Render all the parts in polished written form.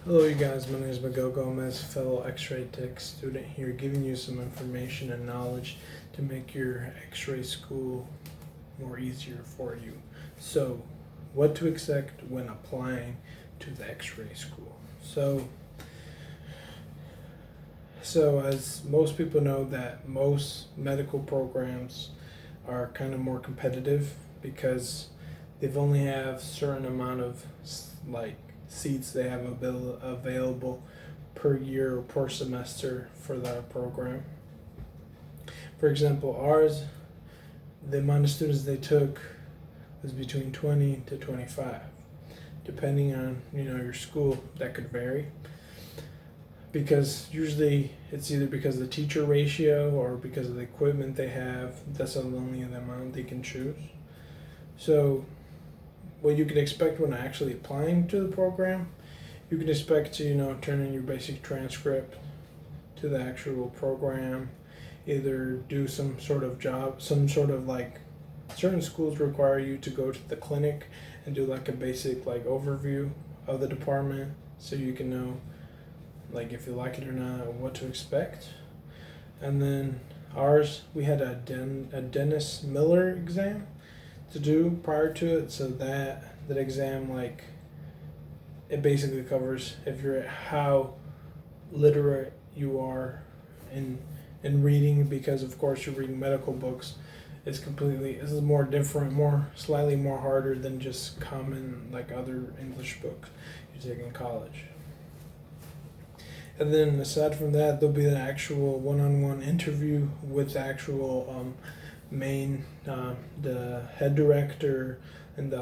Hello, you guys. My name is Miguel, fellow Xray Tech student here, giving you some information and knowledge to make your Xray school more easier for you. So, what to expect when applying to the Xray school? So as most people know, that most medical programs are kind of more competitive because they've only have certain amount of like seats they have available per year or per semester for that program. For example, ours, the amount of students they took was between 20 to 25. Depending on your school, that could vary because usually it's either because of the teacher ratio or because of the equipment they have. That's only the amount they can choose. So what you can expect when actually applying to the program, you can expect to turn in your basic transcript to the actual program, either do some sort of job, some sort of like certain schools require you to go to the clinic and do like a basic like overview of the department so you can know like if you like it or not, what to expect. And then ours, we had a Dennis Miller exam to do prior to it, so that exam, like, it basically covers if you're how literate you are in reading, because of course you're reading medical books. This is more different, more slightly more harder than just common like other English books you take in college. And then aside from that, there'll be an actual one-on-one interview with the actual the head director and the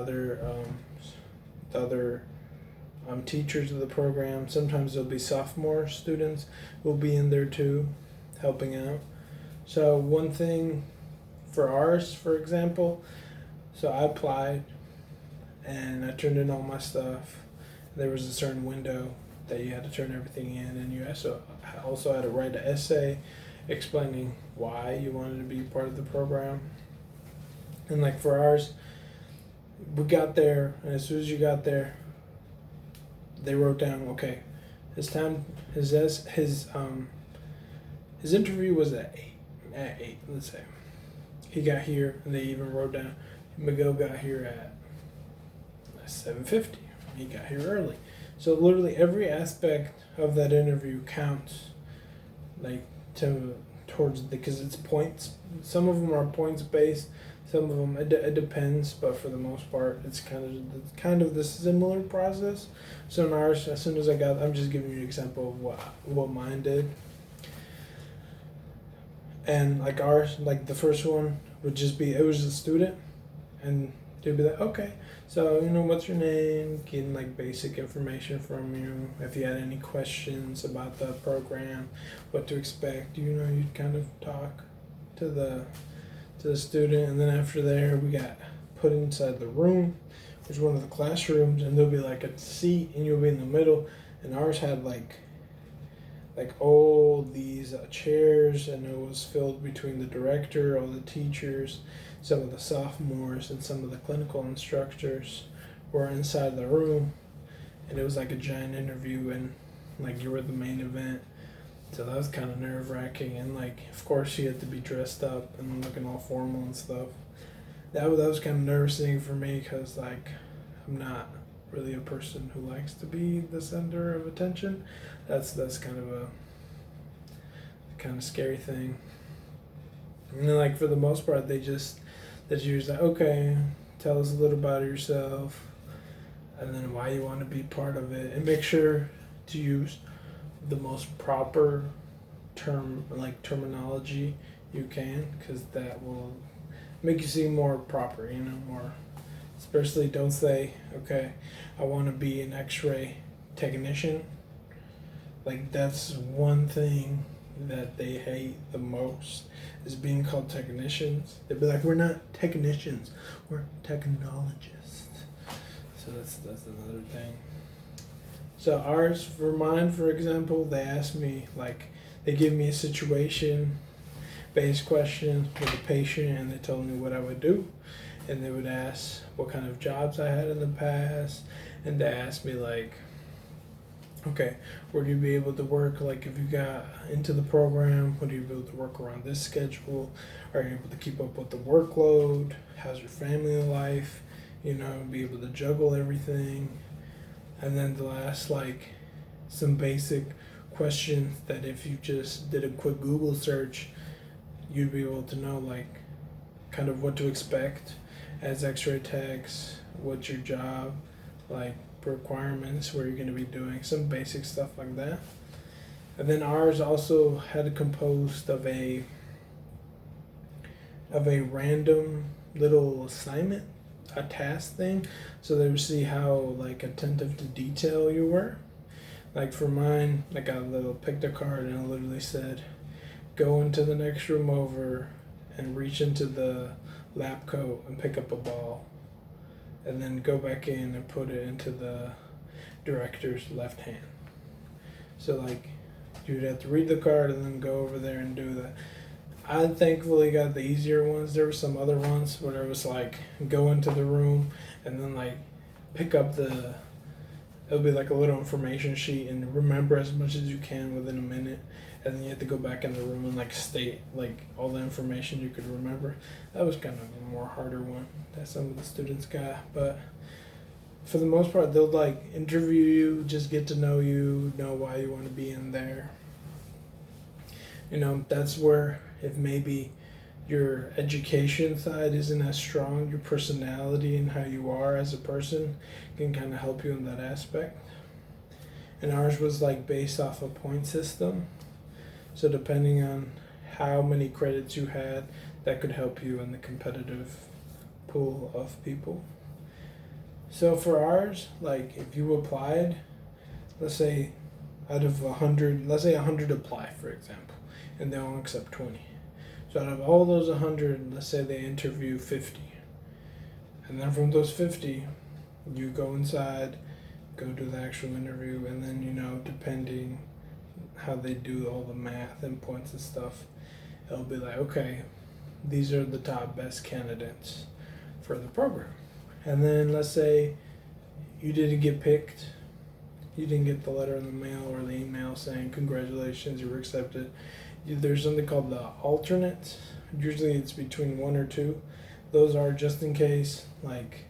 other teachers of the program. Sometimes there'll be sophomore students will be in there too, helping out. So one thing for ours, for example, so I applied and I turned in all my stuff. There was a certain window that you had to turn everything in, and you also had to write an essay explaining why you wanted to be part of the program. And like for ours, we got there, and as soon as you got there, they wrote down, okay, his interview was at 8, let's say. He got here, and they even wrote down Miguel got here at 7:50. He got here early. So literally every aspect of that interview counts, like towards because it's points. Some of them are points based. Some of them it depends, but for the most part, it's kind of the similar process. So in ours, as soon as I'm just giving you an example of what mine did. And like ours, like the first one would just be, it was a student, and they'd be like, okay, so what's your name, getting like basic information from you. If you had any questions about the program, what to expect, you'd kind of talk to the student. And then after there, we got put inside the room, which is one of the classrooms, and there'll be like a seat, and you'll be in the middle. And ours had like all these chairs, and it was filled between the director, all the teachers, some of the sophomores, and some of the clinical instructors were inside the room. And it was like a giant interview, and like you were the main event. So that was kind of nerve-wracking, and like of course you had to be dressed up and looking all formal and stuff. That was kind of nerve-wracking for me because like I'm not really a person who likes to be the center of attention. That's kind of a scary thing. And then like for the most part, they just like, okay, tell us a little about yourself, and then why you want to be part of it, and make sure to use the most proper terminology you can, because that will make you seem more proper, more. Especially don't say, okay, I want to be an X-ray technician. Like that's one thing that they hate the most, is being called technicians. They'd be like, we're not technicians, we're technologists. So that's another thing. So ours, for mine, for example, they asked me, like, they give me a situation based question with a patient, and they told me what I would do. And they would ask what kind of jobs I had in the past, and they asked me like okay, would you be able to work, like if you got into the program, would you be able to work around this schedule? Are you able to keep up with the workload? How's your family life? You know, be able to juggle everything. And then the last, like, some basic questions that if you just did a quick Google search, you'd be able to know, like, kind of what to expect as X-ray techs, what's your job, like requirements, where you're going to be doing some basic stuff like that. And then ours also had composed of a random little assignment, a task thing, so they would see how like attentive to detail you were. Like for mine, I got a little picked a card and it literally said, "Go into the next room over and reach into the lab coat and pick up a ball, and then go back in and put it into the director's left hand." So like you'd have to read the card and then go over there and do that. I thankfully got the easier ones. There were some other ones where it was like go into the room and then like pick up the, it'll be like a little information sheet and remember as much as you can within a minute, and then you have to go back in the room and like state like all the information you could remember. That was kind of a more harder one that some of the students got, but for the most part they'll like interview you, just get to know you, know why you want to be in there. You know, that's where if maybe your education side isn't as strong, your personality and how you are as a person can kind of help you in that aspect. And ours was like based off a point system, so depending on how many credits you had, that could help you in the competitive pool of people. So for ours, like if you applied, let's say out of 100, let's say 100 apply, for example, and they only accept 20. So out of all those 100, let's say they interview 50. And then from those 50, you go inside, go do the actual interview, and then, you know, depending how they do all the math and points and stuff, it'll be like, okay, these are the top best candidates for the program. And then let's say you didn't get picked, you didn't get the letter in the mail or the email saying congratulations, you were accepted. There's something called the alternates. Usually it's between one or two. Those are just in case, like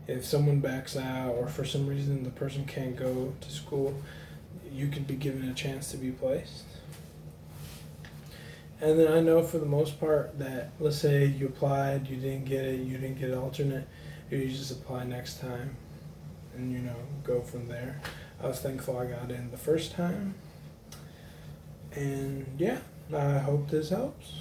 if someone backs out or for some reason the person can't go to school, you could be given a chance to be placed. And then I know for the most part that, let's say you applied, you didn't get it, you didn't get an alternate, you just apply next time and, you know, go from there. I was thankful I got in the first time. And yeah, I hope this helps.